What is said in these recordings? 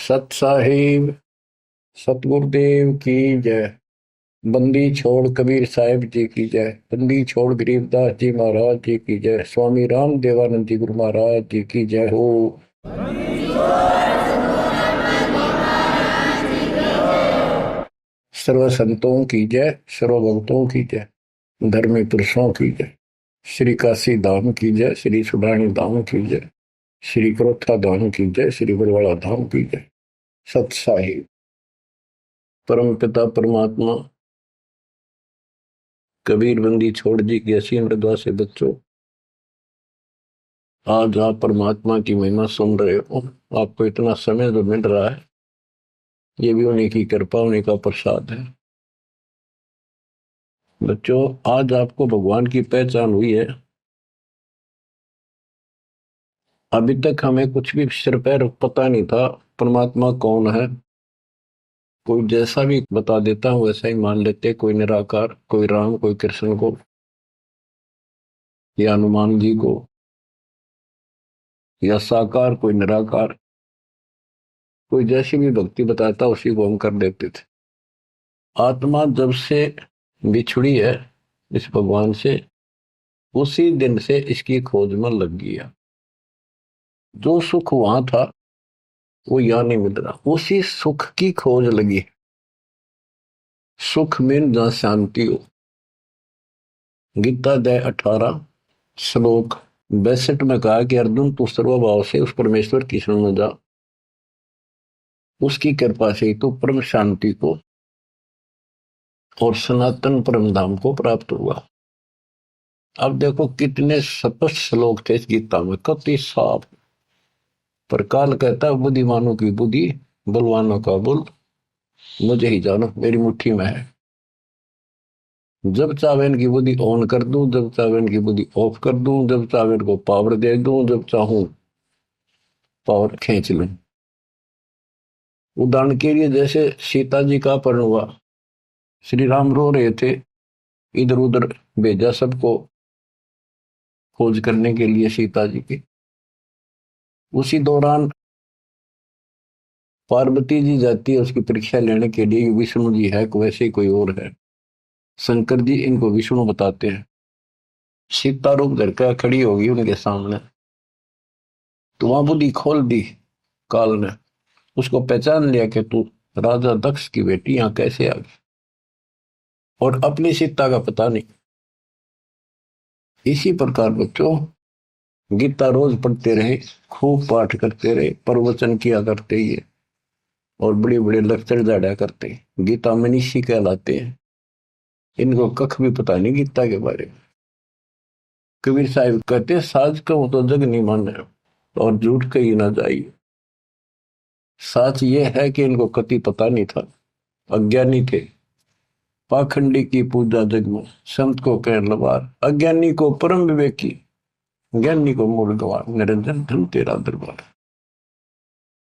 सत साहिब सतगुरुदेव की जय। बंदी छोड़ कबीर साहिब जी की जय। बंदी छोड़ गरीबदास जी महाराज जी की जय। स्वामी राम देवानंद जी गुरु महाराज जी की जय हो। सर्व संतों की जय, सर्व भक्तों की जय, धर्मी पुरुषों की जय। श्री काशी धाम की जय, श्री सुडानी धाम की जय, श्री क्रोथा धाम की जय, श्री बरवाड़ा धाम की जय। सत साहिब परम पिता परमात्मा कबीर बंदी छोड़ जी की असीम मृदा से बच्चों, आज आप परमात्मा की महिमा सुन रहे हो। आपको इतना समय जो मिल रहा है, ये भी उन्हीं की कृपा, उन्हीं का प्रसाद है। बच्चों, आज आपको भगवान की पहचान हुई है। अभी तक हमें कुछ भी सिर पैर पता नहीं था परमात्मा कौन है। कोई जैसा भी बता देता हूं वैसा ही मान लेते, कोई निराकार, कोई राम, कोई कृष्ण को या हनुमान जी को, या साकार कोई निराकार, कोई जैसी भी भक्ति बताता उसी को हम कर देते थे। आत्मा जब से बिछुड़ी है इस भगवान से, उसी दिन से इसकी खोज में लग गया। जो सुख वहां था वो यहां नहीं मिल रहा, उसी सुख की खोज लगी। सुख में जहां शांति हो। गीता अध्याय 18 श्लोक 62 में कहा कि अर्जुन, तू सर्वभाव से उस परमेश्वर की शरण में जा, उसकी कृपा से तो परम शांति को और सनातन परम धाम को प्राप्त हुआ। अब देखो कितने स्पष्ट श्लोक थे इस गीता में, कति साफ। पर काल कहता है बुद्धिमानों की बुद्धि, बलवानों का बल, मुझे ही जानो, मेरी मुट्ठी में है। जब चाहे इनकी बुद्धि ऑन कर दूं, जब चाहे इनकी बुद्धि ऑफ कर दूं, जब चाहे इनको पावर दे दूं, जब चाहूं पावर खींच लूं। उदाहरण के लिए जैसे सीता जी का अपहरण हुआ, श्री राम रो रहे थे, इधर उधर भेजा सबको खोज करने के लिए सीता जी की। उसी दौरान पार्वती जी जाती है उसकी परीक्षा लेने के लिए, विष्णु जी है वैसे ही कोई और है। शंकर जी इनको विष्णु बताते हैं। सीता रूप धर कर खड़ी होगी उनके सामने, तो वहां बुद्धि खोल दी काल ने, उसको पहचान लिया कि तू राजा दक्ष की बेटी यहां कैसे आ गई, और अपनी सीता का पता नहीं। इसी प्रकार बच्चों, गीता रोज पढ़ते रहे, खूब पाठ करते रहे, प्रवचन किया करते ही, और बड़े बड़े लेक्चर झाड़ा करते। गीता मनीषी कहलाते हैं। इनको कख भी पता नहीं गीता के बारे में। कबीर साहिब कहते, साज कहूं तो जग नहीं माने और झूठ कही ना जाइए। सच ये है कि इनको कति पता नहीं था, अज्ञानी थे। पाखंडी की पूजा जग में, संत को कह लवार, अज्ञानी को परम विवेकी, ज्ञानी को मूल गवार, निरंजन धन तेरा दरबार।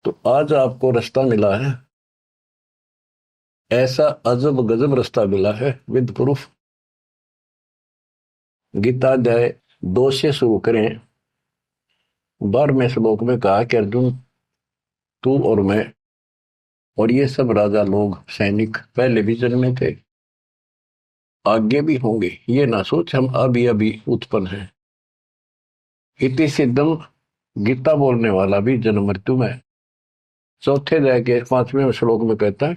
तो आज आपको रास्ता मिला है, ऐसा अजब गजब रास्ता मिला है विद प्रूफ। गीता अध्याय 2 से शुरू करें। 12वें श्लोक में कहा कि अर्जुन, तू और मैं और ये सब राजा लोग, सैनिक पहले भी जन्मे थे, आगे भी होंगे। ये ना सोच हम अभी अभी उत्पन्न हैं। इति सिद्धम, गीता बोलने वाला भी जन्म मृत्यु में। चौथे अध्याय के 5वें श्लोक में कहता है,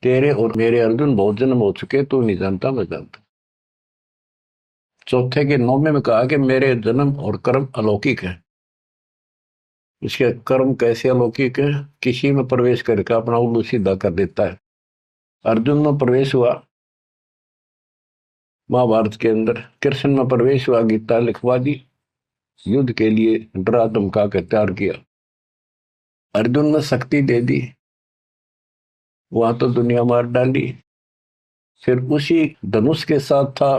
तेरे और मेरे अर्जुन बहुत जन्म हो चुके, तू नहीं जानता मैं जानता। चौथे के 9वें में कहा कि मेरे जन्म और कर्म अलौकिक है। इसके कर्म कैसे अलौकिक है? किसी में प्रवेश करके अपना उल्लू सीधा कर देता है। अर्जुन में प्रवेश हुआ महाभारत के अंदर, कृष्ण में प्रवेश हुआ, गीता लिखवा दी, युद्ध के लिए डरा धमका कर तैयार किया। अर्जुन में शक्ति दे दी, वहां तो दुनिया मार डाली। फिर उसी धनुष के साथ था,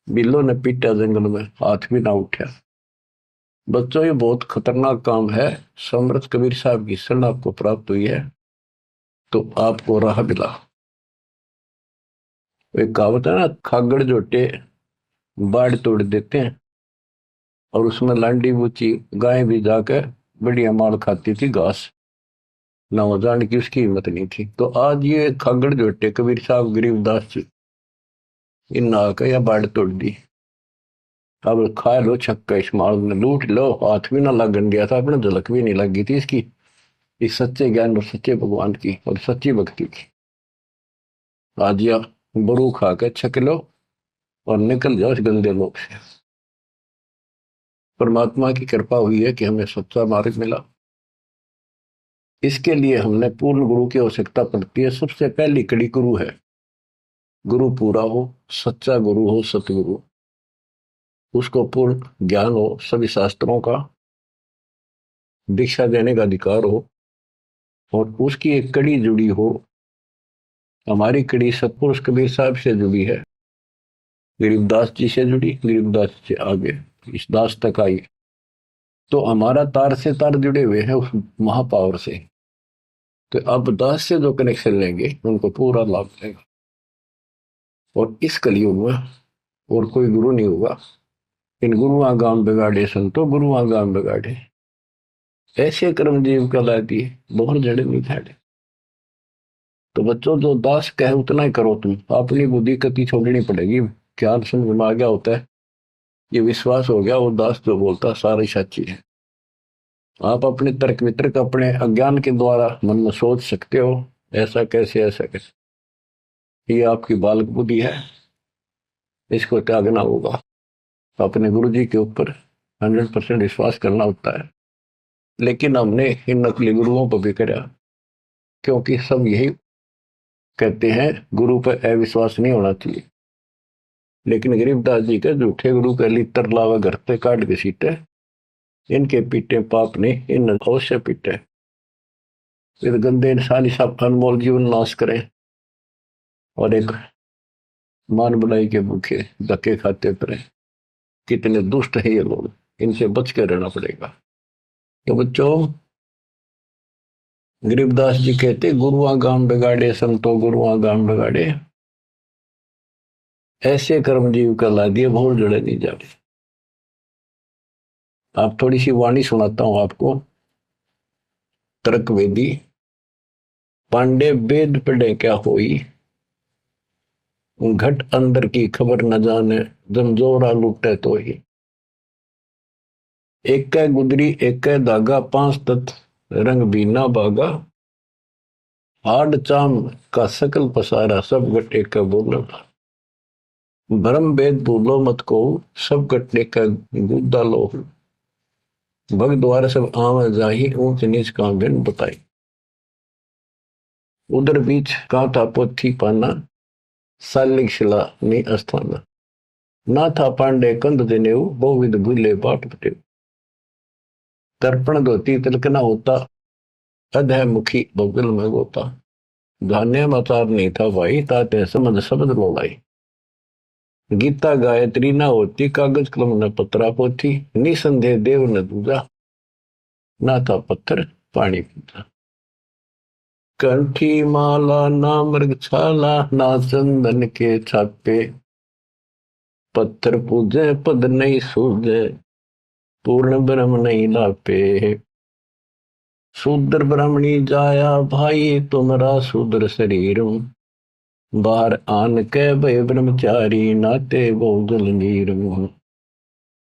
बिल्लो ने पीटा जंगल में, हाथ भी ना उठा। बच्चों, ये बहुत खतरनाक काम है। समर्थ कबीर साहब की शरण आपको प्राप्त हुई है तो आपको राह मिला। एक कहावत है ना, खागड़ जोटे बाढ़ तोड़ देते हैं, और उसमें लांडी बूची गाय भी जाकर बढ़िया माल खाती थी घास। ना हो जाने की उसकी हिम्मत नहीं थी। तो आज ये खागड़ जोटे कबीर साहब गरीबदास जी इन नाक या बाढ़ तोड़ दी। अब खा लो छक्का, इस माल ने लूट लो, हाथ भी ना लगन दिया था अपने, झलक भी नहीं लगी थी इसकी, इस सच्चे ज्ञान और सच्चे भगवान की और सच्ची भक्ति की। आज या बरू खा के छक लो और निकल जाओ इस गंदे लोग से। परमात्मा की कृपा हुई है कि हमें सच्चा मार्ग मिला। इसके लिए हमने पूर्ण गुरु की आवश्यकता पड़ती है। सबसे पहली कड़ी गुरु है। गुरु पूरा हो, सच्चा गुरु हो, सतगुरु, उसको पूर्ण ज्ञान हो, सभी शास्त्रों का दीक्षा देने का अधिकार हो, और उसकी एक कड़ी जुड़ी हो। हमारी कड़ी सतपुरुष कबीर साहब से जुड़ी है, गरीबदास जी से जुड़ी, गरीबदास से आगे इस दास तक आई। तो हमारा तार से तार जुड़े हुए हैं उस महापावर से। तो अब दास से जो कनेक्शन लेंगे उनको पूरा लाभ मिलेगा। और इस कलयुग में और कोई गुरु नहीं होगा। इन गुरुआ गांव बिगाड़े संतो गुरुआ गांव बिगाड़े, ऐसे कर्मजीव कहला दिए, बहुत जड़े नहीं थे। तो बच्चों जो दास कहे उतना ही करो, तुम अपनी बुद्धि कति छोड़नी पड़ेगी। क्या समझ में आ गया होता है, ये विश्वास हो गया वो दास जो बोलता सारी सच्ची है। आप अपने तर्क वितर्क अपने अज्ञान के द्वारा मन में सोच सकते हो, ऐसा कैसे ऐसा कैसे, ये आपकी बालक बुद्धि है, इसको त्यागना होगा। अपने गुरु जी के ऊपर 100% विश्वास करना होता है। लेकिन हमने इन नकली गुरुओं पर भी करा, क्योंकि सब यही कहते हैं गुरु पर अविश्वास नहीं होना चाहिए। लेकिन गरीबदास जी के झूठे गुरु का लितर लावा घर पे काट के सीटे, इनके पीटे पाप ने इन अवश्य पीटे। फिर गंदे इंसान सब अनमोल जीवन नाश करें और एक मान बुलाई के भूखे धक्के खाते फिरे। कितने दुष्ट है ये लोग, इनसे बच के रहना पड़ेगा। तो बच्चों, गरीबदास जी कहते गुरुआ गांव बिगाड़े संतो गुरुआ गांव बिगाड़े, ऐसे कर्मजीव कहला दिए भोर जड़े नहीं जाते। आप थोड़ी सी वाणी सुनाता हूं आपको। तर्क वेदी, पांडे वेद पढ़े क्या होई, घट अंदर की खबर न जाने, जमजोरा लुटे तो ही। एक कै गुदरी एक कै धागा, पांच तत्व रंग बीना बागा, हाड चाम का सकल पसारा, सब गट एक का बोला। भरम वेद भूलो मत को, सब गटने का गुद्दा लो। भग द्वार सब आव जाही, ऊंच नीच का भिन्न बताई। उधर बीच का था पोथी पाना, सालिक शिला ने अस्थाना। ना था पांडे कंद देने, बहुविध भूले बाट बटे। तर्पण धोती तिलक न होता, अधह मुखी बगल में गोता। धान्य मचार नहीं था भाई, ताते समझ शब्द लोलाई। गीता गायत्री न होती, कागज कलम न पत्रा पोथी। निसंदेह देव न दूजा, ना था पत्थर पानी पीता। कंठी माला ना मृगछाला, ना चंदन के छापे। पत्थर पूजे पद नहीं सूझे, पूर्ण ब्रह्म नहीं लापे। शूद्र ब्राह्मणी जाया भाई, तुमरा शूद्र शरीर। बाहर आन के भय ब्रह्मचारी, नाते बहुजल नीर।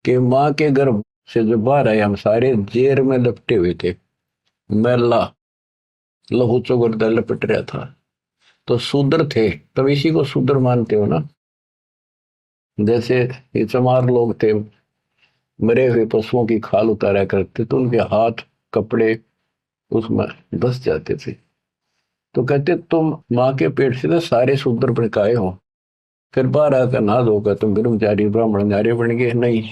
के माँ के गर्भ से जो बाहर आए हम सारे जेर में लपटे हुए थे, मैला लहू चौगरदा लपट रहा था। तो शूद्र थे, तब इसी को शूद्र मानते हो ना। जैसे ये चमार लोग थे, मरे हुए पशुओं की खाल उतारा करते, तो उनके हाथ कपड़े उसमें धस जाते थे। तो कहते तुम माँ के पेट से तो सारे शूद्र भड़काए हो, फिर बाहर आकर ना धोकर तुम ब्रह्मचारी ब्राह्मण नारे बन गए। नहीं,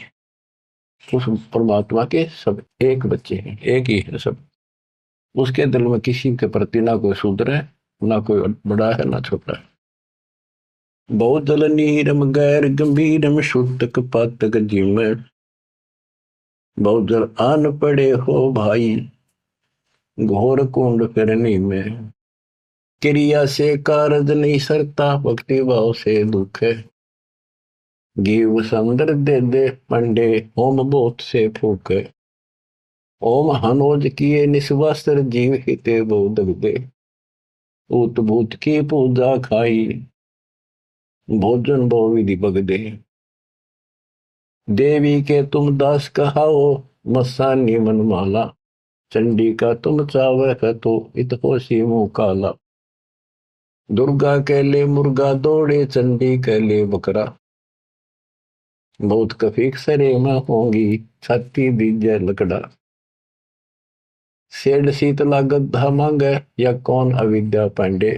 उस परमात्मा के सब एक बच्चे हैं, एक ही है सब। उसके दिल में किसी के प्रति ना कोई शूद्र है, ना कोई बड़ा है ना छोटा है। बहुत जल नीरम गैर गंभीरम, शुद्धक पातक जिम। बहुत जल आन पड़े हो भाई, घोर कुंड फिरनी में। क्रिया से कारज नहीं सरता, भक्ति भाव से दुख है। जीव संदर दे दे पंडे, होम बोत से फूक है। ओम हनोज किए निस्वास्त्र जीव हिते बोध दे, उत भूत की पूजा खाई, भोजन भो विधि बगदे। देवी के तुम दास कहाओ, मस्तानी मनमाला, चंडी का तुम चावक तो इत होशी मुंह काला। दुर्गा के ले मुर्गा दौड़े, चंडी के ले बकरा, बहुत कफीक सरे में होंगी, छाती दीजे लकड़ा। सेठ शीतला गद्दा मांगे, या कौन अविद्या पांडे,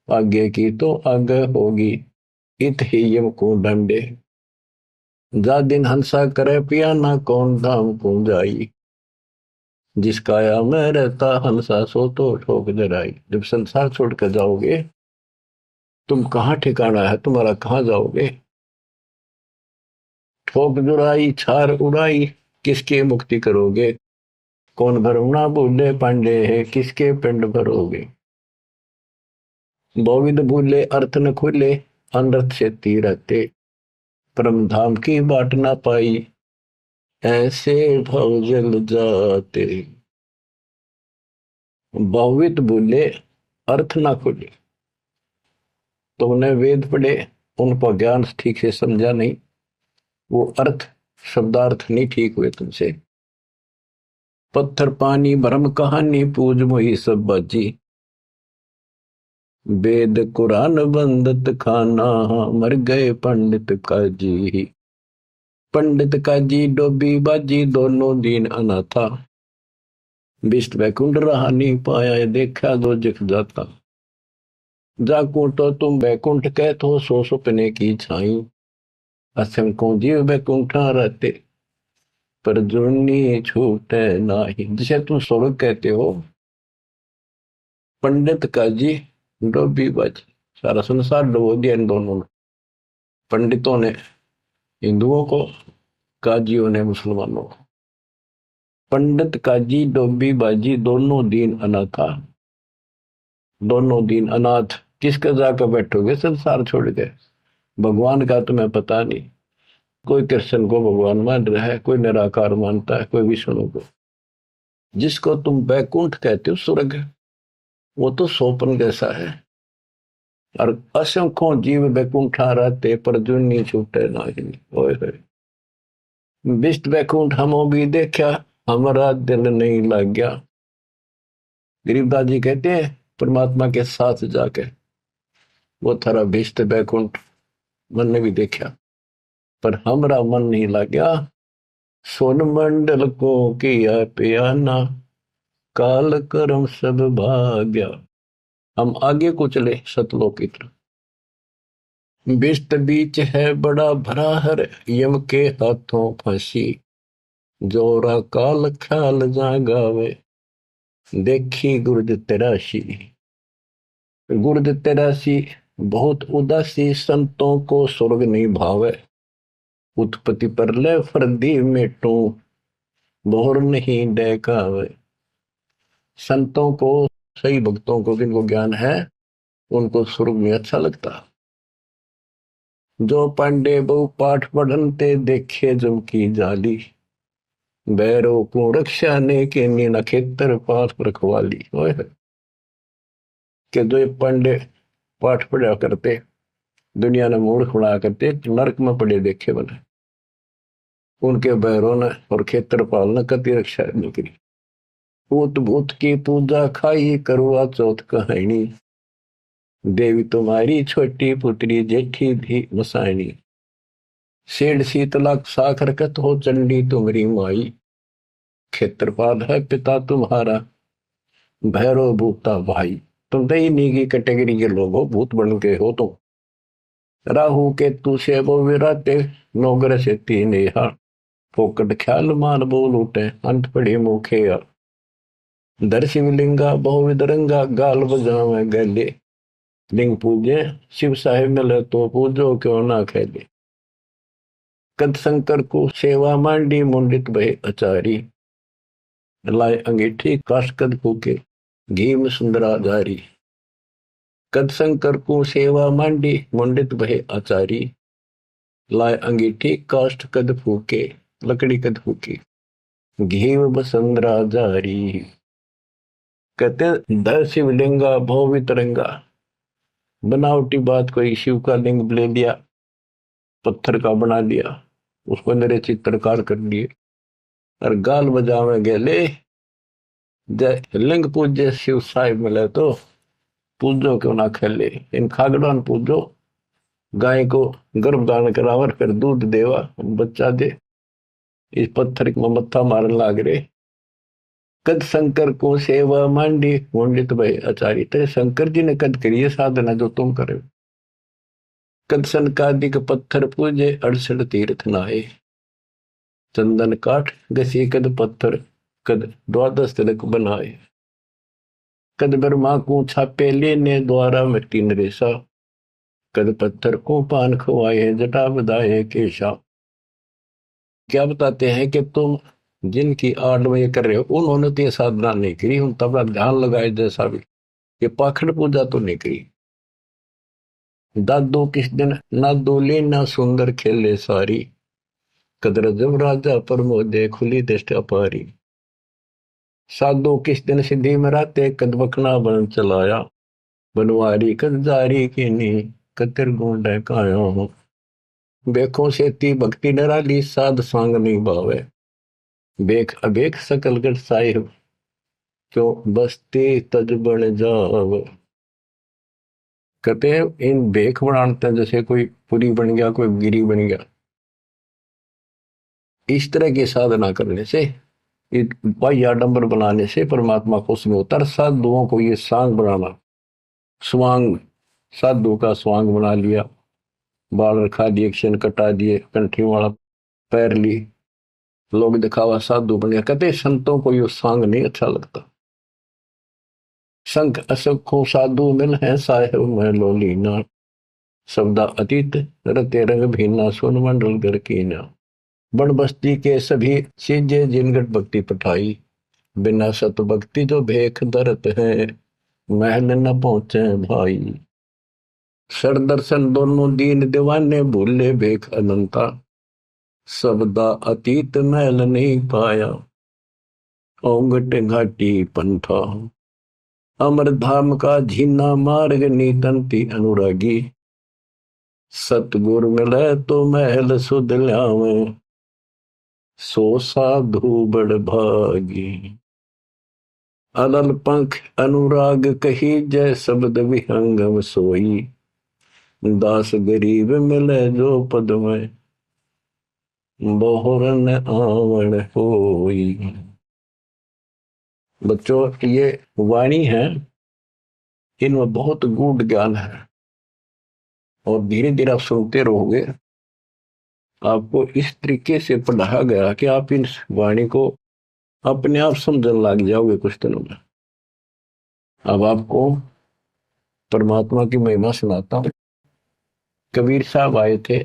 आगे की तो आगे होगी, इत ही यम को डंडे। जा दिन हंसा करे पियाना, कौन धाम को जाई, जिस काया में रहता हंसा सो तो ठोक जराई। जब संसार छोड़ कर जाओगे, तुम कहाँ ठिकाना है तुम्हारा, कहाँ जाओगे। ठोक जुराई छार उड़ाई, किसकी मुक्ति करोगे, कौन भरम ना भूले पांडे है, किसके पिंड भरोगे। बोविद भूले अर्थ न खुले, अनर्थ से रहते, परम धाम की बाट ना पाई, ऐसे भव जल जाते। बहुवित भूले अर्थ ना खुले, तुमने वेद पढ़े, उनको ज्ञान ठीक से समझा नहीं, वो अर्थ शब्दार्थ नहीं ठीक हुए तुमसे। पत्थर पानी भरम कहानी, पूज मोही सब बाजी, वेद कुरान बंदत खाना, मर गए पंडित काजी। पंडित काजी डोबी बाजी, दोनों दीन अनाथा, बिस्ट बैकुंठ रहा नहीं पाया, देखा दो जख जाता। जाकू तो तुम बैकुंठ कहते हो, सो सुपने की छाई, असंख्यों जीव बैकुंठा रहते, पर जुर्नी छूटे नाही। जिसे तुम स्वर्ग कहते हो, पंडित काजी डोबी बाजी, सारा संसार डुबो दिया इन दोनों ने, पंडितों ने हिंदुओं को, काजियों ने मुसलमानों को। पंडित काजी डोबी बाजी, दोनों दीन अनाथा, दोनों दीन अनाथ। किसके जाकर बैठोगे संसार छोड़ के, भगवान का तुम्हें पता नहीं। कोई कृष्ण को भगवान मान रहा है, कोई निराकार मानता है, कोई विष्णु को। जिसको तुम बैकुंठ कहते हो स्वर्ग, वो तो सोपन जैसा है, और असंख्यों जीव बैकुंठा रहते, पर जुन्नी छूटे नहीं। ओए बिस्ट बैकुंठ हमो भी देखा, हमारा दिल नहीं लग गया। गरीबदास जी कहते हैं परमात्मा के साथ जाके, वो थारा बिस्ट बैकुंठ मन ने भी देखा, पर हमारा मन नहीं लग गया। सोन मंडल को किया पियाना, काल कर्म सब भाग्या। हम आगे को चले सतलोक की तरफ। बिस्ट बीच है बड़ा भरा हर, यम के हाथों फांसी, जोरा काल ख्याल जागावे, देखी गुर्द तेरासी। गुर्द तेरासी बहुत उदासी, संतों को स्वर्ग नहीं भावे, उत्पत्ति पर ले फर्दी मेटू, बोर नहीं डेकावे। संतों को, सही भक्तों को, जिनको ज्ञान है, उनको स्वर्ग में अच्छा लगता। जो पांडे बहु पाठ पढ़नते, देखे जम की जाली, बैरो को रक्षा ने के नीना खेतर पास रखवाली। के जो पांडे पाठ पढ़ा करते, दुनिया ने मूर्ख बना करते, नरक में पड़े देखे बने, उनके बैरों ने और खेत्रपाल ने कति रक्षा नहीं करी। भूत भूत की पूजा खाई, करवा चौथ कहानी, देवी तुम्हारी छोटी पुत्री जेठी भी मसायनी। सेठ शीतला साखर कत हो, चंडी तुम्हारी माई, खेत्रपाल है पिता तुम्हारा, भैरव भूता भाई। तुम तो इन्हीं की कैटेगरी के लोग हो, भूत बन के हो तुम। राहु के तू से वो विराते, नौगर से तीन यहाँ, फोकट ख्याल मार बोल उठे, अंत पड़े मुखे या। दर शिवलिंगा बहुविध रंगा, गाल बजावे गले, लिंग पूजे शिव साहेब मिले तो पूजो क्यों ना खेले। कद शंकर को सेवा मांडी, मुंडित भय अचारी, लाए अंगीठी काश कद फूके, घी में सुंदरा जारी। कद शंकर को सेवा मांडी, मुंडित भय आचारी, लाए अंगीठी काष्ठ कद फूके, लकड़ी कद फूकी। घीव बसंद्रा जारी। कहते दर शिवलिंगा भव वितरंगा। बनावटी बात, कोई शिव का लिंग ले लिया, पत्थर का बना लिया, उसको मेरे चित्रकार कर लिए और गाल बजावे गेले। जय लिंग पूज्य शिव साहिब मिले तो पूजो क्यों ना खेले। इन खागड़ान पूजो, गाय को गर्भधारण करावर फिर दूध देवा बच्चा दे। इस पत्थर को मत्था मारन लाग रे। कद शंकर को सेवा मांडी पंडित भाई आचार्य। तेरे शंकर जी ने कद करिए साधना जो तुम करे। कद सनकादिक पत्थर पूजे 68 तीर्थ नहाए। चंदन काठ घसी कद पत्थर, कद द्वादश तिलक बनाए। कद ब्रह्मा को छापे लेने द्वारा मिट्टी नरेसा। कद पत्थर को पान खवाए जटा बधाए केशा। क्या बताते हैं कि तुम जिनकी आड़ में ये कर रहे हो उन्होंने तो ये साधना नहीं करी, उन तबला ध्यान लगाए जैसा भी, ये पाखंड पूजा तो नहीं करी। दादो किस दिन ना दोले ना सुंदर खेले सारी। कदर जब राजा प्रमोदे खुली दृष्टि अपारी। साधो किस दिन सिद्धि में राते कद बकना बन चलाया। बनवारी कद जारी की नी कतिर गुंड कायो। बेखों से ती भक्ति डराली साध सांग नहीं भावे। बेख अबेख सकल गढ़ साहिब क्यों बसते तज बन जाव। कहते हैं इन बेख बनाते हैं जैसे कोई पुरी बन गया, कोई गिरी बन गया। इस तरह की साधना करने से, बाह्य आडंबर बनाने से परमात्मा खुश में होता है। साधुओं को ये सांग बनाना, स्वांग, साधु का स्वांग बना लिया, बाल रखा दिए, क्षण कटा दिए, कंठी वाला पैर ली, लोग दिखावा साधु बन गया। कहते संतों को ये सांग नहीं अच्छा लगता। संख असखों साधु मिल है साहेब में लोलीना। शब्दा अतीत रते रंग भीना सोन मंडल घर कीना। बन बस्ती के सभी चीजें जिनगट भक्ति पठाई। बिना सत भक्ति जो भेख दरत है महल न पहुंचे भाई। सर दर्शन दोनों दीन दीवाने भूले भेख अनंता। शब्दा अतीत महल नहीं पाया ओंगट घाटी पंथा। अमर धाम का झीना मार्ग नीतंती अनुरागी। सतगुर मिले तो महल सुध ल्यावे सो साधु बड़ भागी। अलल पंख अनुराग कही जय शब्द विहंगम सोई। दास गरीब मिले जो पद में बहुरन आवण होई। बच्चों ये वाणी है, इनमें बहुत गूढ़ ज्ञान है और धीरे धीरे आप सुनते रहोगे। आपको इस तरीके से पढ़ाया गया कि आप इन वाणी को अपने आप समझने लग जाओगे कुछ दिनों में। अब आपको परमात्मा की महिमा सुनाता हूं। कबीर साहब आए थे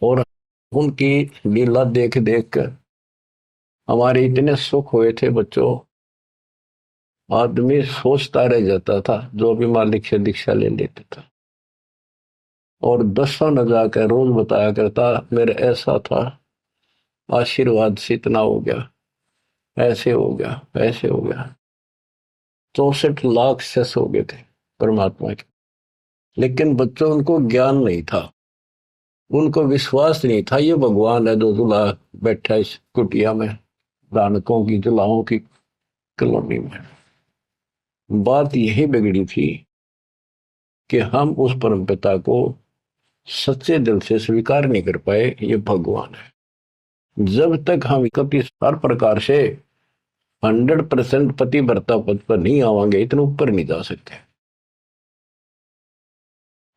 और उनकी लीला देख देख कर हमारे इतने सुख हुए थे बच्चों। आदमी सोचता रह जाता था जो भी मालिक से दीक्षा ले लेता था और दसों न जाकर रोज बताया करता मेरे ऐसा था, आशीर्वाद से इतना हो गया, ऐसे हो गया, ऐसे हो गया। 64 लाख सेस हो गए थे परमात्मा के। लेकिन बच्चों उनको ज्ञान नहीं था, उनको विश्वास नहीं था ये भगवान है जो जुला बैठा इस कुटिया में, दानकों की जुलाहों की कॉलोनी में। बात यही बिगड़ी थी कि हम उस परम पिता को सच्चे दिल से स्वीकार नहीं कर पाए ये भगवान है। जब तक हम कभी हर प्रकार से 100% पति भर्ता पद पर नहीं आवांगे, इतने ऊपर नहीं जा सकते।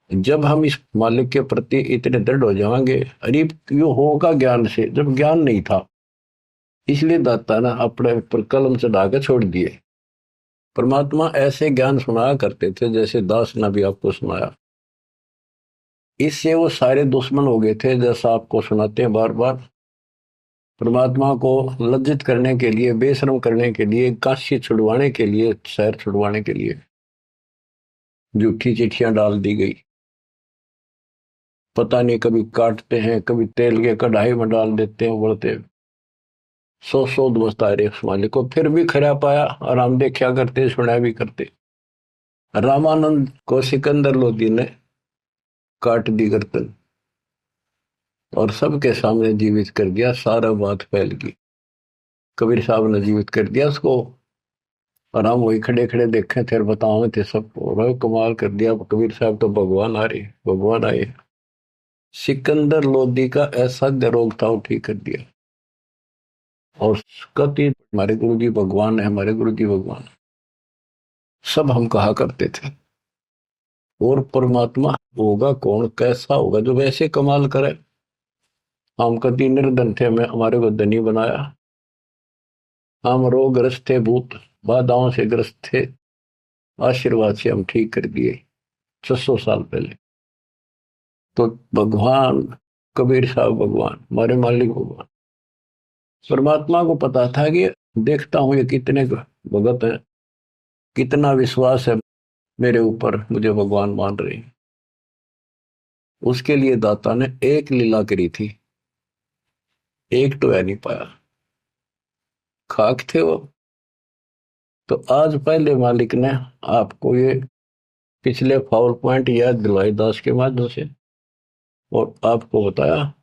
जब हम इस मालिक के प्रति इतने दृढ़ हो जाएंगे, अरे यो होगा ज्ञान से, जब ज्ञान नहीं था इसलिए दाता ना अपने पर कलम चढ़ा के छोड़ दिए। परमात्मा ऐसे ज्ञान सुनाया करते थे जैसे दास ने भी आपको सुनाया। इससे वो सारे दुश्मन हो गए थे जैसा आपको सुनाते हैं बार बार। परमात्मा को लज्जित करने के लिए, बेशर्म करने के लिए, काशी छुड़वाने के लिए, शहर छुड़वाने के लिए झूठी चिट्ठियां डाल दी गई। पता नहीं कभी काटते हैं, कभी तेल के कढ़ाई में डाल देते हैं, उबलते सौ बसता रहे उस मालिक को, फिर भी खरा पाया और हम देखा करते सुना भी करते। रामानंद को सिकंदर लोधी ने काट दी गर्दन और सबके सामने जीवित कर दिया, सारा बात फैल गई। कबीर साहब ने जीवित कर दिया उसको और हम वही खड़े खड़े देखे थे और बताओ थे सबको, कमाल कर दिया कबीर साहब तो भगवान आ रहे, भगवान आए। सिकंदर लोधी का ऐसा रोग था वो ठीक कर दिया। और कति हमारे गुरु जी भगवान है, हमारे गुरु जी भगवान, सब हम कहा करते थे। और परमात्मा होगा कौन, कैसा होगा जो वैसे कमाल करे। हम कति निर्धन थे, हमें हमारे को धनी बनाया। हम रोगग्रस्त थे, भूत बाधाओं से ग्रस्त थे, आशीर्वाद से हम ठीक कर दिए 600 साल पहले। तो भगवान कबीर साहब भगवान, हमारे मालिक भगवान, परमात्मा को पता था कि देखता हूं ये कितने भगत है, कितना विश्वास है मेरे ऊपर, मुझे भगवान मान रहे हैं। उसके लिए दाता ने एक लीला करी थी, एक तो है नहीं पाया, खाक थे वो। तो आज पहले मालिक ने आपको ये पिछले फाउल पॉइंट याद दिलवाई दास के माध्यम से, और आपको बताया,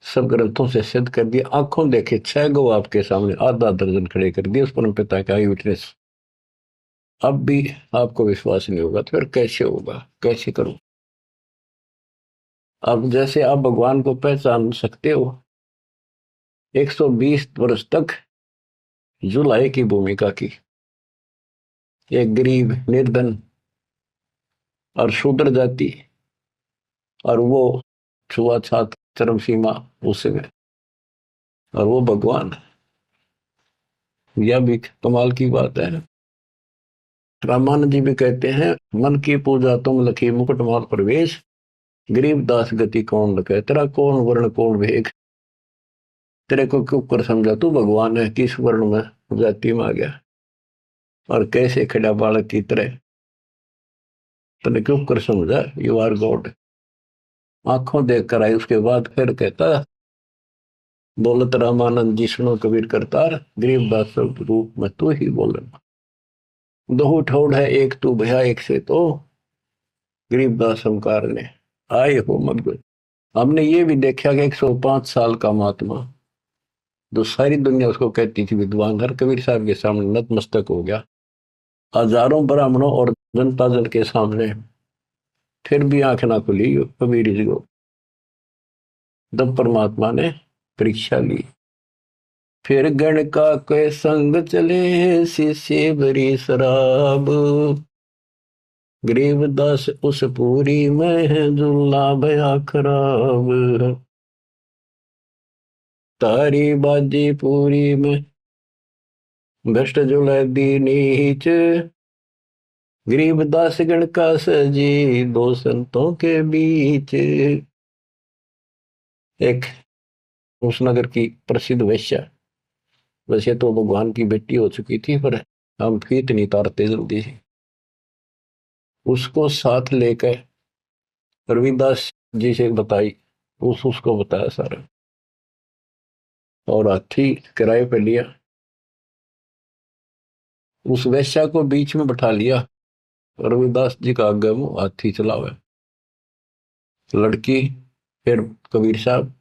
सब ग्रंथों से सिद्ध कर दिया। आंखों देखे 6 गो आपके सामने, आधा दर्जन खड़े कर दिए उस परम पिता का विटनेस। अब भी आपको विश्वास नहीं होगा तो फिर कैसे होगा, कैसे करूं। अब जैसे आप भगवान को पहचान सकते हो, 120 वर्ष तक जुलाई की भूमिका की, एक गरीब निर्धन और शूद्र जाति, और वो छुआछात चरम सीमा उसमें, और वो भगवान, यह भी कमाल की बात है। रामानंद जी भी कहते हैं, मन की पूजा तुम लखी मुकुटमाल प्रवेश, गरीब दास गति कौन लखे, तेरा कौन वर्ण कौन वेग, तेरे को क्यों कर समझा तू भगवान है, किस वर्ण में जाति में आ गया और कैसे खड़ा बालक की तरह, तेने क्यों कर समझा, यू आर गॉड। आंखों देख कर आई। उसके बाद फिर कहता, बोलत रामानंद जी सुनो कबीर करतार, गरीब दास रूप में तू ही बोलना, दो ठोड़ है एक तू भया एक से, तो गरीबदास हमकार ने आए हो मत। हमने ये भी देखा कि 105 साल का महात्मा, जो सारी दुनिया उसको कहती थी विद्वान, हर कबीर साहब के सामने नतमस्तक हो गया, हजारों ब्राह्मणों और जनता जन के सामने, फिर भी आंख ना खुली कबीर जी को। तब परमात्मा ने परीक्षा ली। फिर गण का के संग चले, शिष्य भरी शराब, गरीबदास उस पूरी में जुल्ला भया खराब, तारी बाजी पूरी में भ्रष्ट जुलै दी नीच, गरीबदास गण का सजी दो संतों के बीच। एक उस नगर की प्रसिद्ध वैश्या, वैसे तो भगवान की बेटी हो चुकी थी, पर हम फीत नहीं तारते जल्दी से, उसको साथ लेकर रविदास जी से बताई, उसको बताया सारा, और हाथी किराए पे लिया, उस वैश्या को बीच में बैठा लिया, रविदास जी का आगे मुंह हाथी चलावे। लड़की, फिर कबीर साहब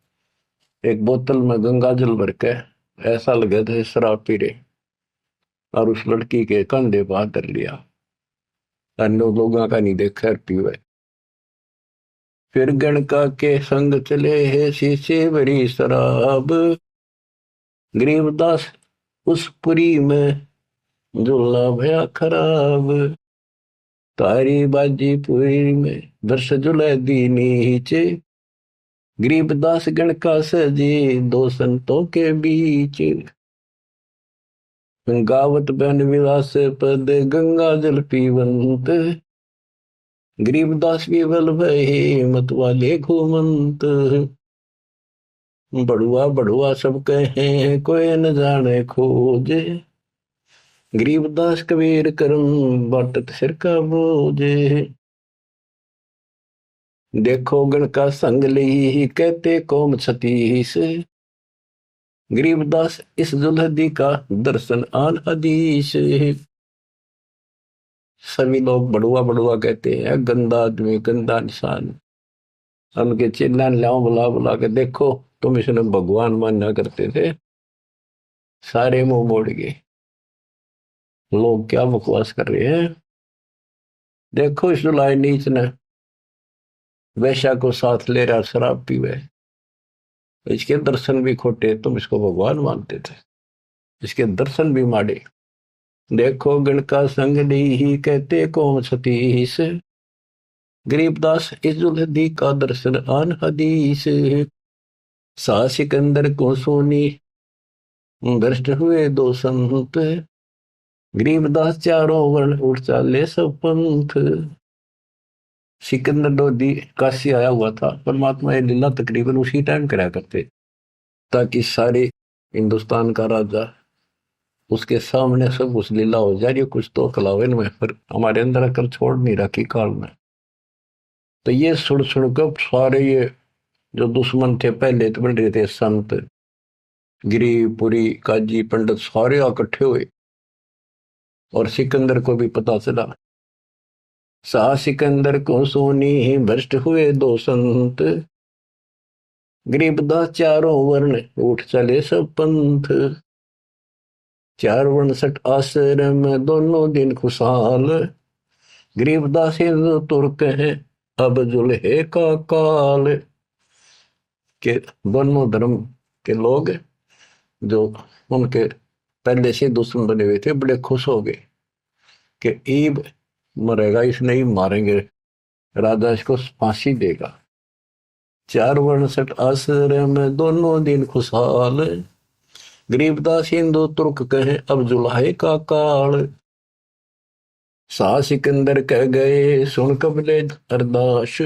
एक बोतल में गंगा जल भर के ऐसा लगे थे शराब पी रहे, और उस लड़की के कंधे पर हाथ धर लिया, अन्य लोगों का नहीं देखा पीवे। फिर गणका के संग चले है शीशे भरी शराब, गरीबदास उस पुरी में झूला भया खराब, तारी बाजी पुरी में वर्ष जुलै दी नीचे, गरीबदास गण का सजी दो संतों के बीच, गावत बहन विलास पद गंगा जल पीवंत, गरीबदास विवल भये मत वाले घूमंत, बड़ुआ बड़ुआ सब कहे कोई न जाने खोजे, गरीबदास कबीर करम बाटत सिर का बोझे, देखो गण का संग ली कहते कौम छतीस, गरीबदास इस दुल्हदी का दर्शन आन हदीस। सभी लोग बड़ुआ बड़ुआ कहते हैं, गंदा आदमी, गंदा इंसान। उनके चिल्ला लाओ बुला बुला के, देखो तुम इसने भगवान माना करते थे, सारे मुंह मोड़ गए। लोग क्या बकवास कर रहे हैं। देखो इस दुलाय नीच ने वैश्या को साथ ले रहा, शराब पीवे, इसके दर्शन भी खोटे, तुम इसको भगवान मानते थे, इसके दर्शन भी माड़े। देखो गण का संग ही कहते कौन सतीश। गरीबदास इस दुल्हदी का दर्शन आन हदीस। सा सिकंदर को सोनी भ्रष्ट हुए दो संत। गरीबदास चारों वर्ण उठ चाले सब पंथ। सिकंदर लोधी काशी आया हुआ था, परमात्मा ये लीला तकरीबन उसी टाइम करा करते, ताकि सारे हिंदुस्तान का राजा उसके सामने सब उस लीला हो जा रही, कुछ तो कलावन में, पर हमारे अंदर अकल छोड़ नहीं रखी काल में। तो ये सुन सुनकर सारे ये जो दुश्मन थे पहले तो बन रहे थे, संत गिरी पुरी काजी पंडित सारे इकट्ठे हुए, और सिकंदर को भी पता चला। सा सिकंदर को सोनी भ्रष्ट हुए दो संत। गरीबदास चारों वर्ण उठ चले सब पंथ। चार वर्ण सठ आश्रम दोनों दिन खुशहाल। गरीबदास हिंदू तुर्क है अब जुल्हे का काल। के दोनों धर्म के लोग जो उनके पहले से दुश्मन बने हुए थे, बड़े खुश हो गए कि ईब मरेगा, इसने ही मारेंगे, राजा इसको फांसी देगा। चार वर्ण सठ आश्रम दोनों दिन खुशहाल। गरीबदास हिंदू तुर्क कहे अब जुल्हे का काल। सा सिकंदर कह गए सुन कबले अरदास।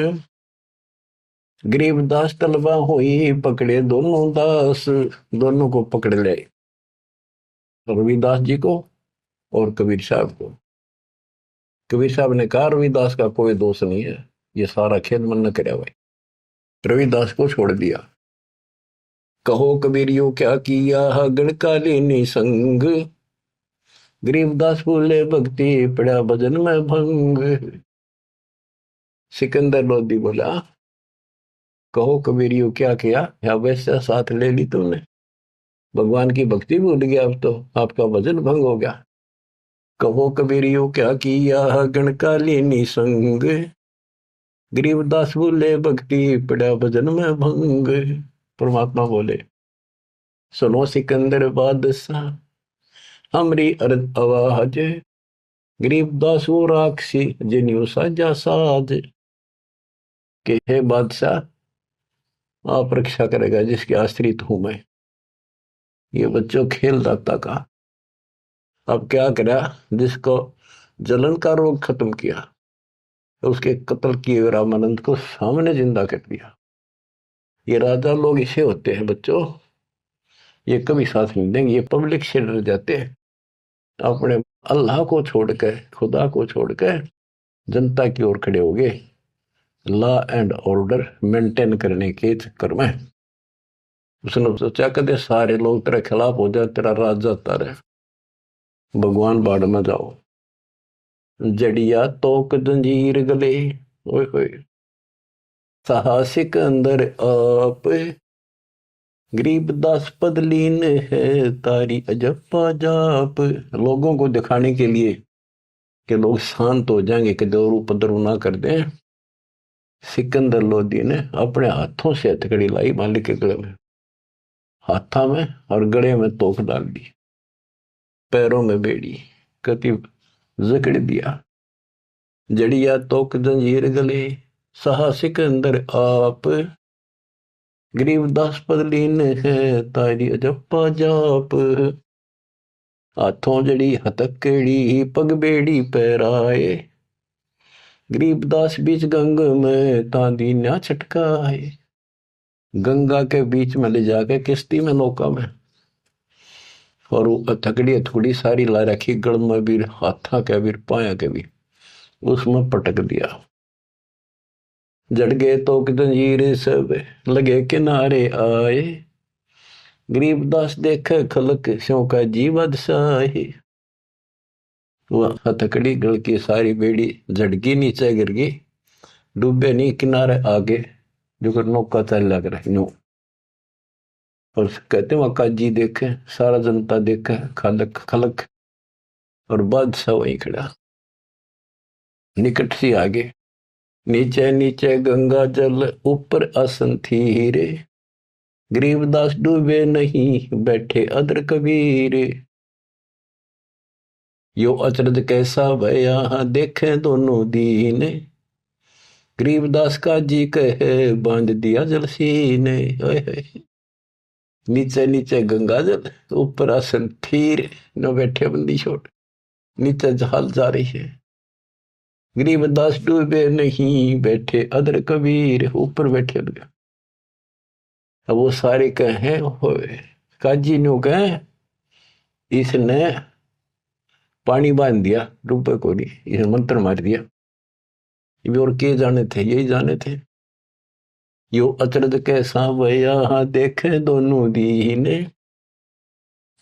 गरीबदास तलबा हुई पकड़े दोनों दास। दोनों को पकड़ ले, रविदास जी को और कबीर साहब को। कबीर साहब ने कहा रविदास का कोई दोष नहीं है, ये सारा खेल मन न करे भाई। रविदास को छोड़ दिया। कहो कबीरियो क्या किया गणकालीनी संग। गरीबदास बोले भक्ति पड़ा भजन में भंग। सिकंदर लोधी बोला कहो कबीरियो क्या किया, या वैसा साथ ले ली तुमने, भगवान की भक्ति भूल गया, अब तो आपका भजन भंग हो गया। कहो कबीरियो क्या किया गणकालीनी संग। गरीबदास बोले भक्ति पड़ा भजन में भंग। परमात्मा बोले सुनो सिकंदर बादशाह हमरी अर्ज आवाज। गरीबदास वो राक्षसी जिन्यू साजा साज। के हे बादशाह आप रक्षा करेगा जिसके आश्रित हूं मैं। ये बच्चों खेल दाता का, अब क्या करा, जिसको जलन का रोग खत्म किया, तो उसके कत्ल किए रामानंद को सामने जिंदा कर दिया। ये राजा लोग इसे होते हैं बच्चों, ये कभी साथ नहीं देंगे, ये पब्लिक से डर जाते हैं, अपने अल्लाह को छोड़कर, खुदा को छोड़कर जनता की ओर खड़े हो गए, लॉ एंड ऑर्डर मेंटेन करने के चक्कर में। उसने सोचा कदे सारे लोग तेरे खिलाफ हो जाए, तेरा राज जाता रहे, भगवान बाढ़ में जाओ। जड़िया तोक जंजीर गले, ओए होए साहसिक अंदर आप। गरीबदास पदलीन है तारी अजप्पा जाप। लोगों को दिखाने के लिए कि लोग शांत हो जाएंगे, कि दौर उपद्रव ना कर दें, सिकंदर लोधी ने अपने हाथों से हथकड़ी लाई मालिक के गले में, हाथा में और गले में तोक डाल दी, पैरों में बेड़ी कति जकड़ दिया। जड़िया तोक जंजीर गले सहा सिकंदर आप। गरीबदास पदलीन है तारी अजप्पा जाप। हाथों जड़ी हथकड़ी पग बेड़ी पैराए। गरीबदास बीच गंग में तांदी न्या छटकाए। गंगा के बीच में ले जाके किश्ती में नौका में, और वो हथकड़ी हथकड़ी सारी ला रखी, गड़ में भी, हाथा के भी, पाया के भी, उसमें पटक दिया। जड़ गए तो जंजीर सब लगे किनारे आए। गरीबदास देखे खलक स्यों का जीवद साही। वह हथकड़ी गल की सारी बेड़ी झटकी नीचे गिर गई, डूबे नहीं किनारे आगे जो नौका चल लग रहा यूं। और कहते वहां काजी देखे, सारा जनता देखे, खलक खलक, और बादशाह वहीं खड़ा निकट सी आगे। नीचे नीचे गंगा जल ऊपर आसन थी रे, गरीबदास डूबे नहीं बैठे अदर कबीर। यो अचरज कैसा भया देखे दोनों दीन, गरीबदास का जी कहे बांध दिया जल सीने। नीचे नीचे गंगा जल ऊपर आसन थीर, न बैठे बंदी छोड़, नीचे जहाल जा रही है। गरीबदास डूबे नहीं बैठे अदर कबीर, ऊपर बैठे लगे। अब वो सारे कहे काजी ने कहे इसने पानी बांध दिया, डूबे को नहीं, इसने मंत्र मार दिया। और के जाने थे, यही जाने थे। यो अचरज कैसा भया देखे दोनों दीने,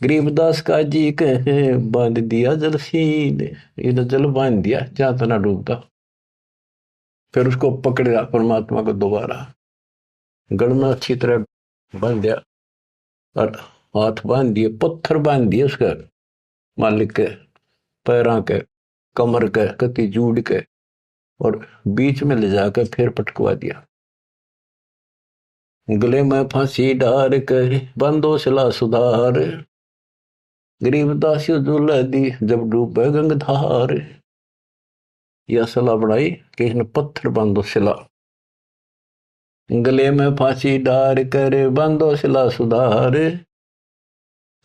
गरीबदास का जी कहे बांध दिया जल सीने। इसने जल बांध दिया जहां तना डूबता। फिर उसको पकड़ा परमात्मा को दोबारा, गल में अच्छी तरह बांध दिया, और हाथ बांध दिए, पत्थर बांध दिए उसके मालिक के पैरों के, कमर के, कति जूड़ के, और बीच में ले जाकर फिर पटकवा दिया। गले में फांसी डार कर बंदो सिला सुधार, गरीबदास झूला दी जब डूबे गंगधार। यह सलाह बढ़ाई कि इसने पत्थर बांधो सिला, गले में फांसी डार कर बांधो सिला सुधार,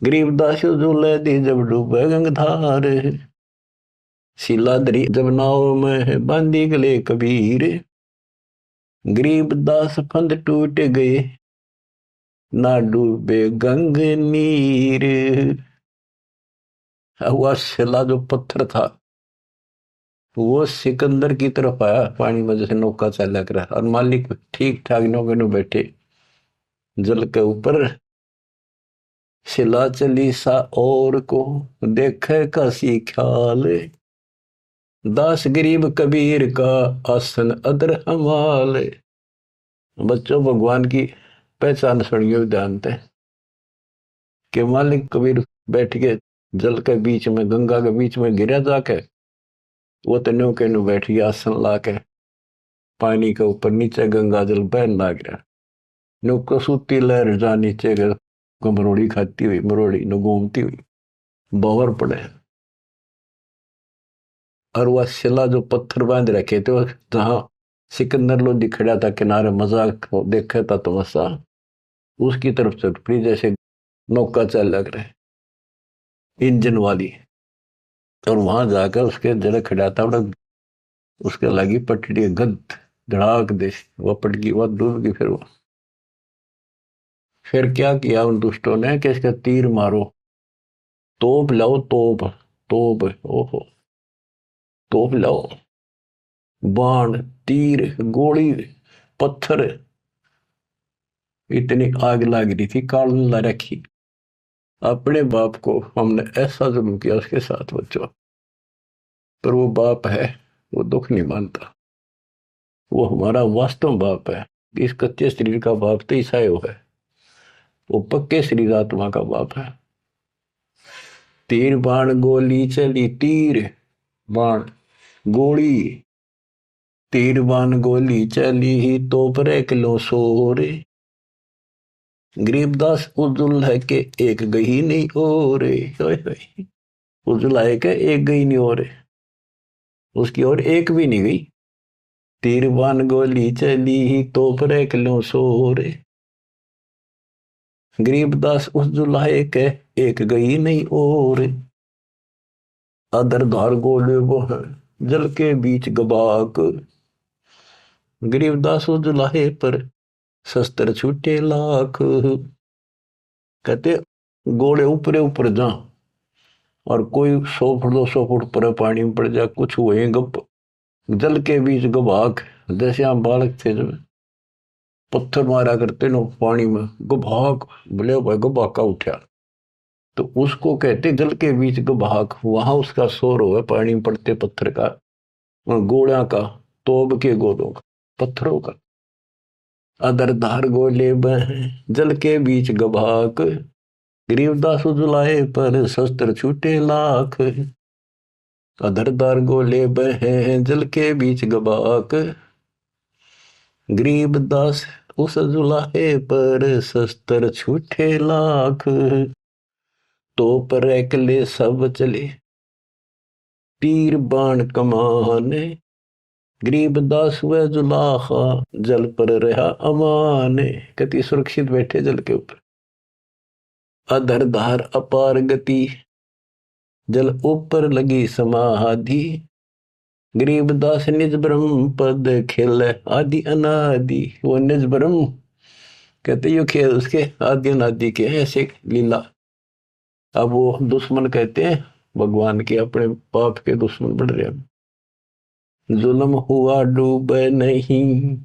गरीबदास झूले दी जब डूबे गंगधार। शिलाधरी जब नाव में बांधी गले कबीर, गरीबदास फंद टूट गए ना डूबे गंग नीर। वह शिला जो पत्थर था वो सिकंदर की तरफ आया पानी में, जैसे नौका चला कर, और मालिक ठीक ठाक नौके में बैठे जल के ऊपर। शिला चली सा और को देखे कासी ख्याल, दास गरीब कबीर का आसन अदर हमाल। बच्चों, भगवान की पहचान सुनियो ध्यान से कि मालिक कबीर बैठ के जल के बीच में, गंगा के बीच में गिरा जाके, वो तो नौके नु बैठ गया आसन लाके पानी के ऊपर, नीचे गंगा जल बहन लाग रहा। नौको सूती लहर जा नीचे को मरोड़ी खाती हुई, मरोड़ी न घूमती हुई बावर पड़े। और वह शिला जो पत्थर बांध रखे थे, जहां सिकंदर लोधी खड़ा था किनारे मजाक देखा था तमाशा, उसकी तरफ चल पड़ी जैसे नौका चल लग रहे इंजन वाली। और वहां जाकर उसके जड़ खड़ा था, उसके लगी पटड़ी गद धड़ाक दे, वह पट गई, वह डूब गई। फिर क्या किया उन दुष्टों ने कि इसका तीर मारो, तोप लाओ, तोप तोप, ओहो तोप लाओ, बाण तीर गोली पत्थर, इतनी आग लग रही थी। काल ला रखी, अपने बाप को हमने ऐसा जुल्म किया उसके साथ बच्चों, पर वो बाप है, वो दुख नहीं मानता, वो हमारा वास्तव बाप है। इस कच्चे शरीर का बाप तो ईसायो है, वो पक्के शरीर आत्मा का बाप है। तीर बाण गोली चली, तीर बाण गोली, तीर बाण गोली चली ही तो पर किलो सोरे, गरीबदास उजुल है के एक गई नहीं और, उजुल है के एक गई नहीं और, उसकी और एक भी नहीं गई। तीर बाण गोली चली ही तो पर किलो सोरे, गरीबदास उस जुलाहे के एक गई नहीं और, अदर धार गोले वो है जल के बीच गबाक, गरीबदास उस जुलाहे पर शस्त्र छूटे लाख। कहते गोले ऊपरे ऊपर जा, और कोई 100 फुट 200 फुट पर पानी में पड़ जा, कुछ हुए गप, जल के बीच गबाक, जैसे हम बालक थे जब पत्थर मारा करते नो पानी में, गभाक बोले भाई गभाका उठा, तो उसको कहते जल के बीच गभाक। वहां उसका शोर हुआ पानी में पड़ते पत्थर का, गोला का, तोब के गोलों का, पत्थरों का। अदर धार गोले बह जल के बीच गभाक, गरीबदास उजलाए पर शस्त्र छूटे लाख। अधरदार गोले बह जल के बीच गबाक, गरीबदास उस जुलाहे पर शस्त्र छूटे लाख। तो पर एकले सब चले तीर बाण कमाने, गरीबदास व जुलाहा जल पर रहा अमान। कति सुरक्षित बैठे जल के ऊपर। अधरधार अपार गति जल ऊपर लगी समाधि, गरीबदास निज ब्रह्म पद खेल आदि अनादि। वो निज ब्रह्म कहते यो खेल उसके आदि अनादि के ऐसे लीला। अब वो दुश्मन कहते हैं भगवान के, अपने पाप के दुश्मन बढ़ रहे हैं। जुल्म हुआ डूब नहीं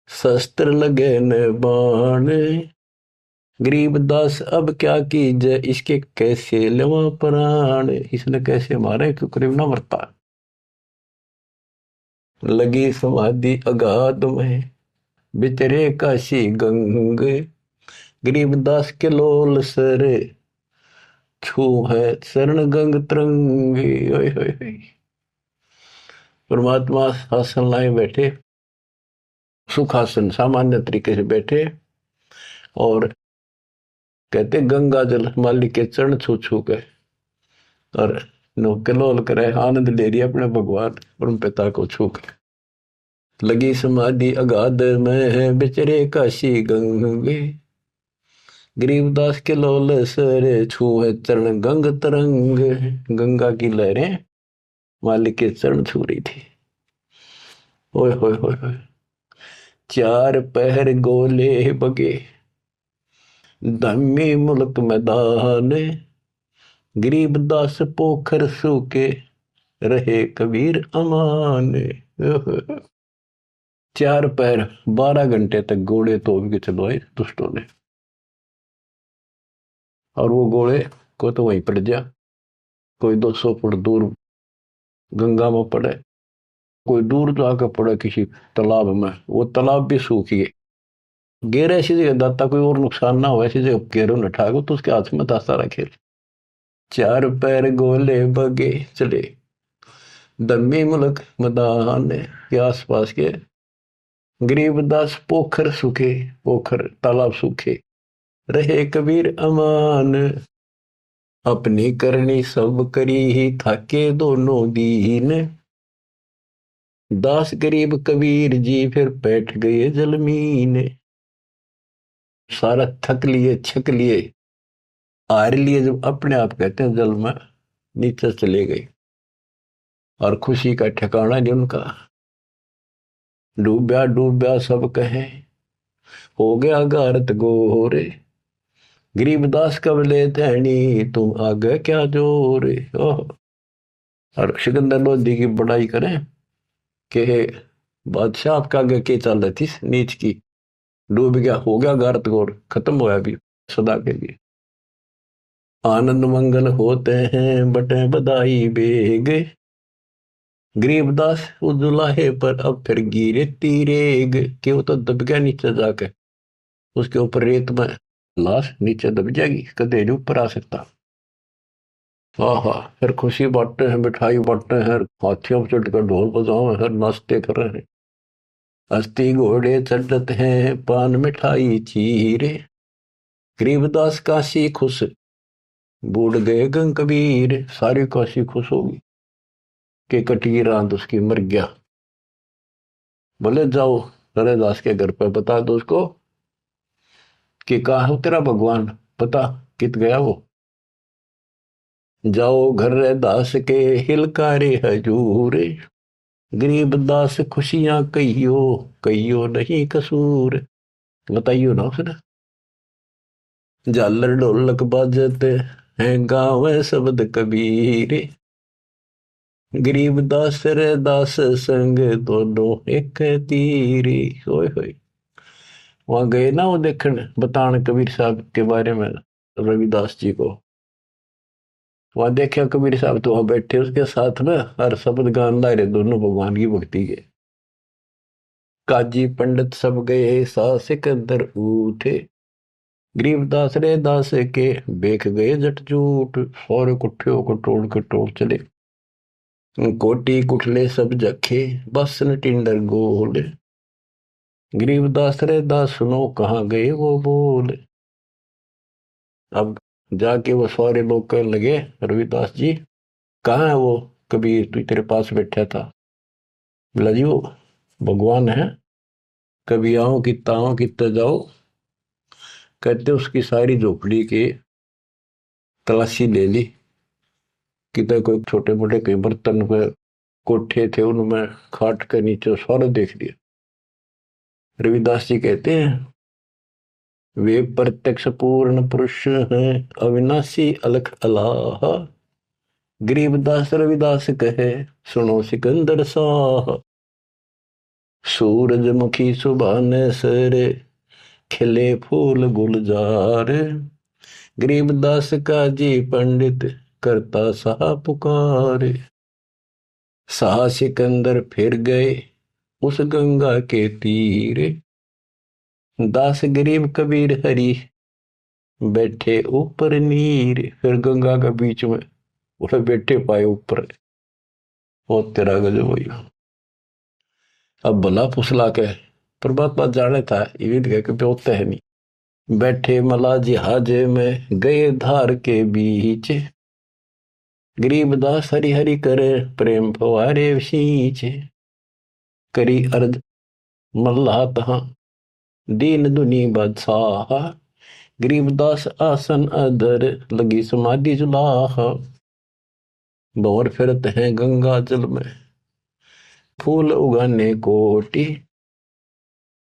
शस्त्र लगे न बाण, गरीबदास अब क्या कीजिए इसके कैसे लेवा प्राण। इसने कैसे मारे क्यों करीब ना मरता। लगी समाधि अगाध में बितरे काशी गंग, गरीबदास के लोल सर छू है शरण गंग तरंगे। परमात्मा आसन लाए बैठे, सुखासन सामान्य तरीके से बैठे, और कहते गंगा जल मालिक के चरण छू छू के और कलोल करे, आनंद ले रही अपने भगवान परम पिता को छू के। लगी समाधि अगाध में बिचरे काशी गंगे, गरीबदास के लोल सर छूए चरण गंग तरंग। गंगा की लहरें मालिक के चरण छू रही थी। ओए होए होए होए। चार पहर गोले बगे धम्मी मुल्क मैदान, गरीबदास पोखर सूके रहे कबीर अमान। 4 पैर 12 घंटे तक घोड़े तोड़ के चलवाए दुष्टों ने, और वो घोड़े को तो वहीं पड़ गया। कोई 200 फुट दूर गंगा में पड़े, कोई दूर जाकर पड़े किसी तालाब में, वो तालाब भी सूख गए। गेर ऐसी जगह दाता कोई और नुकसान ना हो, ऐसी जगह गेरों न ठाको तो उसके हाथ में दाता रखे। 4 पैर गोले बगे चले दम्मी मुल्क मैदान के आसपास के, गरीबदास पोखर सूखे, पोखर तालाब सूखे रहे कबीर अमान। अपनी करनी सब करी ही थाके दोनों दीन, दास गरीब कबीर जी फिर बैठ गए जलमीन। सारा थक लिए छक लिए हार लिए, जब अपने आप कहते हैं जल में नीचे चले गए, और खुशी का ठिकाना नहीं उनका। डूब्या डूब्या सब कहे हो गया गारत गोरे, गरीबदास कब ले धैनी तुम आगे क्या जोरे। और सिकंदर लोधी की बड़ाई करें कि बादशाह आपका आगे के चल रही थी नीच की, डूब गया, हो गया गारत गोर, खत्म होया भी सदा के लिए। आनंद मंगल होते हैं बटे बधाई बेग, गरीबदास उजुलाहे पर अब फिर गिरे तीरेग। कि वो तो दब गया नीचे जाके, उसके ऊपर रेत में लाश नीचे दब जाएगी, कदे नहीं ऊपर आ सकता। हाँ, फिर खुशी बांटते हैं, मिठाई बांटते हैं, हाथियों पर चढ़कर ढोल बजाओ हैं, नाचते कर रहे हैं। अस्थि घोड़े चढ़ते हैं पान मिठाई चीरे, गरीबदास काशी खुश बूढ़ गए गंग कबीर। सारी काशी खुश होगी कि कटी रात उसकी मर गया। बोले जाओ रैदास के घर पे बता दो उसको कि कहा हो तेरा भगवान, पता कित गया वो। जाओ घर रैदास के हिलकारे हजूर, गरीबदास खुशियां कहियो कहियो नहीं कसूर। बताइयो ना उसने। झालर ढोलक बाजते हैं गाँव शब्द कबीर, गरीबदास रैदास संग दोनों एक तीरी। होय होय। वहां गए ना वो देखने बताने कबीर साहब के बारे में, रविदास जी को। वहां देखा कबीर साहब तो वहां बैठे उसके साथ में हर शब्द गान ला रहे दोनों भगवान की भक्ति के। काजी पंडित सब गए सा सिकंदर उठे, गरीबदास रे दास के बेख गए जट जूट। सारे कुट्ठे को तोड़ के तोड़ चले, कोटी कुठले सब जखे, बस न टिंडर गोले। गरीबदास रे दास सुनो कहाँ गए वो बोले। अब जाके वो सारे लोग कहने लगे रविदास जी कहाँ है वो कबीर तू तेरे पास बैठा था। बोला जी वो भगवान है, कभी आओ कितना आओ कितना जाओ। कहते उसकी सारी झोपड़ी की तलाशी ले ली, किधर कोई छोटे मोटे कई बर्तन पे कोठे थे उनमें खाट के नीचे सारा देख लिया। रविदास जी कहते हैं वे प्रत्यक्ष पूर्ण पुरुष हैं, अविनाशी अलख अलाहा। गरीबदास रविदास कहे सुनो सिकंदर साह। सूरजमुखी सुबह ने सरे, खिले फूल गुलजार। गरीबदास का जी पंडित करता सा पुकार। सा सिकंदर फिर गए उस गंगा के तीर, दास गरीब कबीर हरि बैठे ऊपर नीर। फिर गंगा के बीच में उसे बैठे पाए ऊपर। बहुत तेरा गजब हुई। अब भला फुसला के परमात्मा जाने था ये के होता है नहीं। बैठे मला जिहाज में गए धार के बीच, गरीबदास हरि हरि करे प्रेम फवारे सींच। करी अर्ज मल्ला तहा दीन दुनी बादशाह, गरीबदास आसन अधर लगी समाधि जुलाह। भंवर फिरत हैं गंगा जल में फूल उगाने कोटि,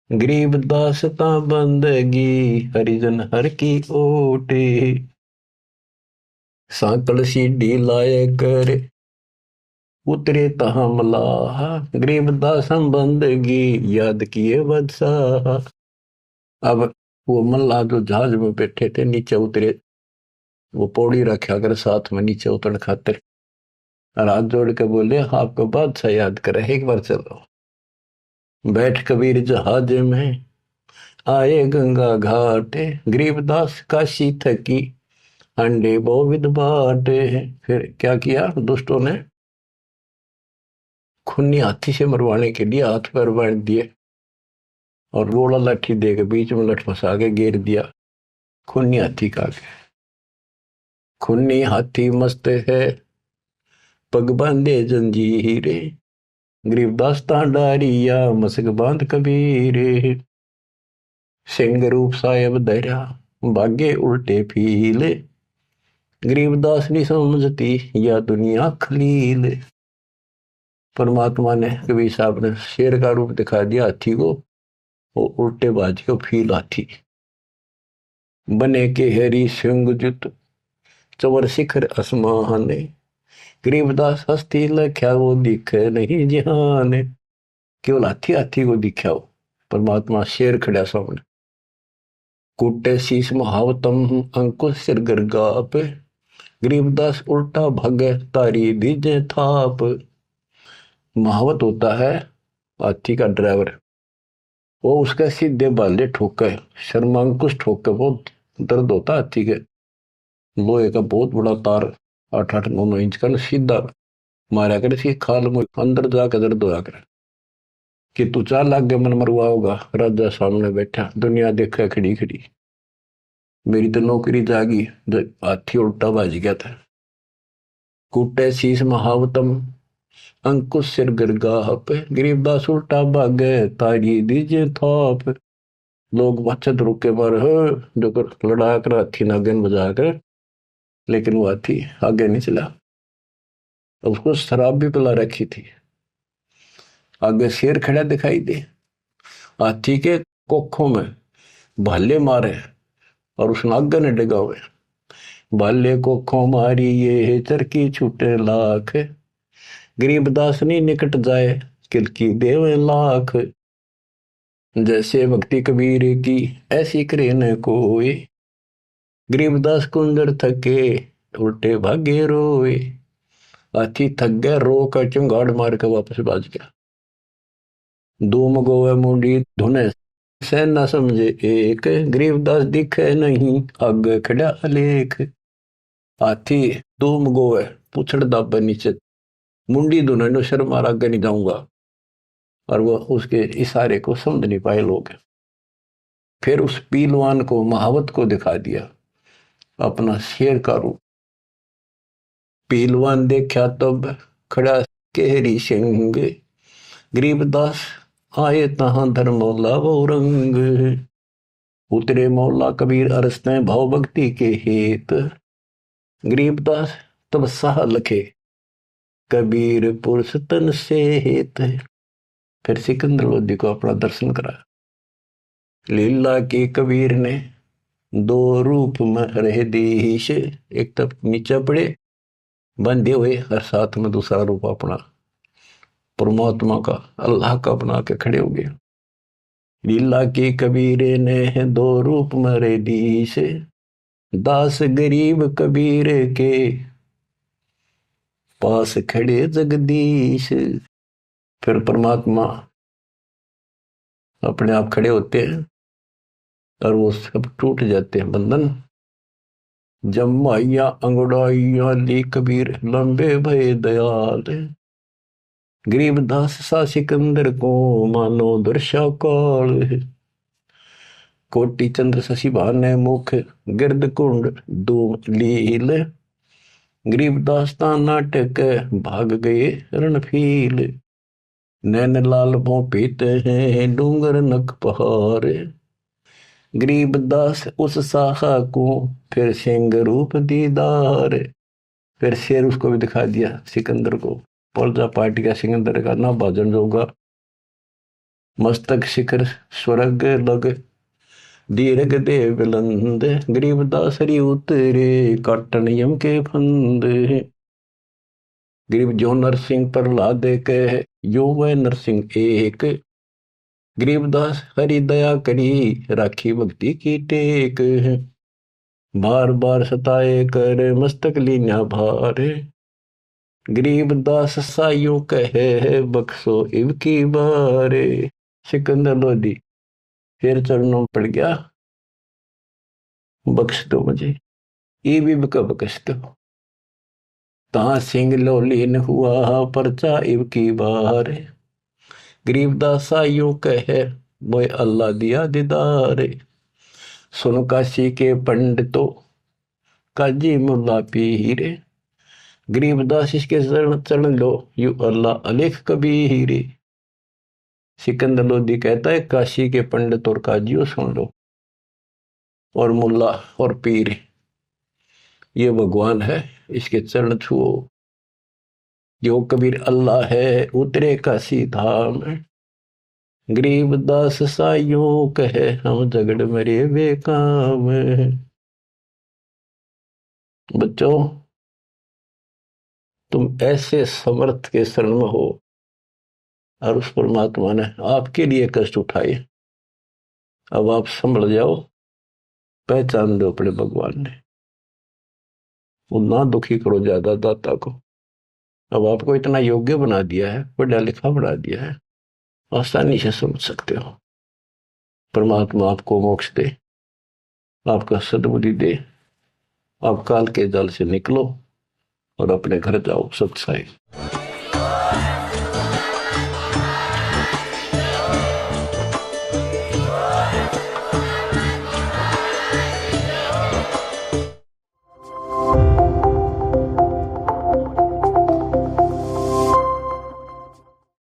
गरीबदास ता बंदगी हरिजन हर की ओटी। सांकल सीढ़ी लाए कर उतरे तहा मलाह, गरीबदास हम बंदगी याद किए बदशाह। अब वो मल्लाह जो जहाज में बैठे थे नीचे उतरे, वो पौड़ी रखा कर साथ में नीचे उतरने खातिर, और हाथ जोड़ के बोले आपको बादशाह याद करे एक बार चलो। बैठ कबीर जहाज में आए गंगा घाट, गरीबदास काशी थकी अंडे बहुविध बाटे। फिर क्या किया दुष्टों ने, खूनी हाथी से मरवाने के लिए हाथ पैर बांध दिए और रोड़ा लाठी दे के बीच में लठ फंसा के घेर दिया। खूनी हाथी का खूनी हाथी मस्त है पग बांधे जंजीरे, गरीबदास डारिया मसक बांध कबीरे। सिंह रूप साहेब धैर्या भागे उल्टे फीले, गरीबदास नहीं समझती या दुनिया खलील। परमात्मा ने कबीर साहब ने शेर का रूप दिखा दिया हाथी को, वो उल्टे बाज के फील हाथी बने के हरी सिंह जुत चवर शिखर आसमान। गरीबदास हस्ती लख्या वो दिखे नहीं जिहान। केवल हाथी हाथी को दिखा हो, परमात्मा शेर खड़ा सामने। कुटे शीश महावतम अंकुश सिर गर्गाप, गरीबदास उल्टा भागे तारी दीजे थाप। महावत होता है हाथी का ड्राइवर, वो उसके सीधे बाले ठोके शर्मांकुश ठोके, बहुत दर्द होता है हाथी के। लोहे का बहुत बड़ा तार 8-8-9-9 इंच का सीधा मारा कर इसकी खाल में अंदर जाकर दर्द होया कर कि तू 4 लाख के मन मरवा होगा। राजा सामने बैठा दुनिया देखा खड़ी खड़ी, मेरी तो नौकरी जागी, हाथी उल्टा बाज गया था। कूटे शीश महावतम अंकुश सिर गरगाह पे, गरीबदास उल्टा भागे तारी दीजे थाप। लोग बचत रुके पर जो कर लड़ा कर हाथी नागन बजा कर, लेकिन वो हाथी आगे नहीं चला। उसको शराब भी पिला रखी थी। आगे शेर खड़ा दिखाई दे, हाथी के कोखों में भाले मारे और उस नागन ने डगा हुए। भाले कोखों मारी ये चरकी छूटे लाख, गरीबदास नहीं निकट जाए किलकी देवे लाख। जैसे भक्ति कबीर की ऐसी करे न कोई, गरीबदास कुंदर थके उल्टे भागे रोए। हाथी थक गया, रो कर चुंगाड़ मार कर वापस बाज गया। धूम गोवे मुंडी धुने से न समझे एक, गरीबदास दिखे नहीं आगे खड़ा अलेख। हाथी धूम गोवे पूछड़ दाबे नीचे, मुंडी धुने नो शर्मा आगे नहीं जाऊंगा। और वो उसके इशारे को समझ नहीं पाए लोग। फिर उस पीलवान को महावत को दिखा दिया अपना शेर का रूप। पीलवान देखा तब खड़ा केहरी सिंह, गरीबदास आए तहां धर्मौला वो रंग। उतरे मौला कबीर अरसते भाव भक्ति के हेत, गरीबदास तब साह लखे कबीर पुरुष तन से हेत। फिर सिकंदर लोधी को अपना दर्शन कराया। लीला के कबीर ने दो रूप में रहे दीश, एक तब नीचे पड़े बंधे हुए और साथ में दूसरा रूप अपना परमात्मा का अल्लाह का बना के खड़े हो गए। लीला के कबीर ने दो रूप में रहे दीश, दास गरीब कबीर के पास खड़े जगदीश। फिर परमात्मा अपने आप खड़े होते हैं और वो सब टूट जाते हैं बंधन। जमाइया अंगड़ाइया ली कबीर लंबे भय दयाल, गरीबदास सा सिकंदर को मानो दर्शा काल। कोटि चंद्र शशि भाने मुख गिरद कुंड धूम लील, गरीबदास ता नाटक भाग गए रणफील। नैन लाल भों पीते हैं डूंगर नक पहाड़, गरीबदास उस साहा को फिर सिंह रूप दीदार। फिर शेर उसको भी दिखा दिया सिकंदर को, पर्जा पार्टी का सिकंदर का ना भाजन जोगा। मस्तक शिखर स्वर्ग लग दीर्घ दे बुलंद, गरीबदास हरि उतरे काटन यम के फंद। गरीब जो नरसिंह प्रहलाद कह यो वह नरसिंह एक, गरीबदास हरि दया करी राखी भक्ति की टेक। बार बार सताए कर मस्तक लीना भार, गरीबदास साइयों कहे बख्शो इव की बारे। सिकंदर लोधी फिर चरणों पड़ गया, बख्श दो मुझे, ये भी बख्श दो। ता सिंह लोलीन हुआ परचा इव की बार, गरीबदास साइयों कहे मोए अल्लाह दिया दीदार। सुन काशी के पंडितों काजी मुल्ला पीर, गरीबदास इसके चरण लो यू अल्लाह अलेख कबीर। सिकंदर लोधी कहता है काशी के पंडित और काजियों सुन लो, और मुल्ला और पीर ये भगवान है, इसके चरण छुओ। जो कबीर अल्लाह है उतरे काशी धाम, गरीबदास साइयों कहे हम झगड़ मरे बेकाम। बच्चों तुम ऐसे समर्थ के शरण में हो और उस परमात्मा ने आपके लिए कष्ट उठाए। अब आप संभल जाओ, पहचान दो अपने भगवान ने, वो ना दुखी करो ज्यादा दाता को। अब आपको इतना योग्य बना दिया है, पढ़ा लिखा बना दिया है, आसानी से समझ सकते हो। परमात्मा आपको मोक्ष दे, आपका सद्बुद्धि दे, आप काल के जाल से निकलो और अपने घर जाओ सत्साई।